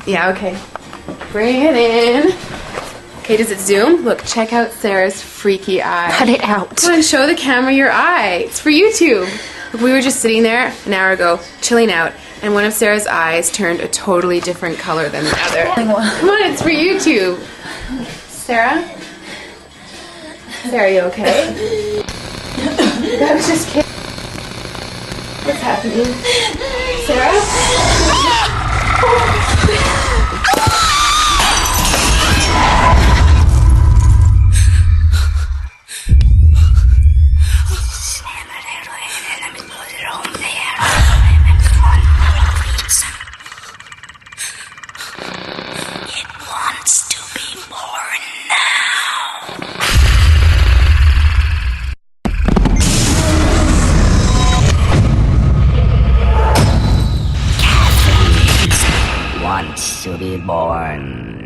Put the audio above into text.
Yeah, okay. Bring it in. Okay, does it zoom? Look, check out Sarah's freaky eye. Cut it out. Come on, show the camera your eye. It's for YouTube. Look, we were just sitting there an hour ago, chilling out, and one of Sarah's eyes turned a totally different color than the other. Come on, it's for YouTube. Sarah? Sarah, you okay? That was just kidding. What's happening? Sarah? Wants to be born.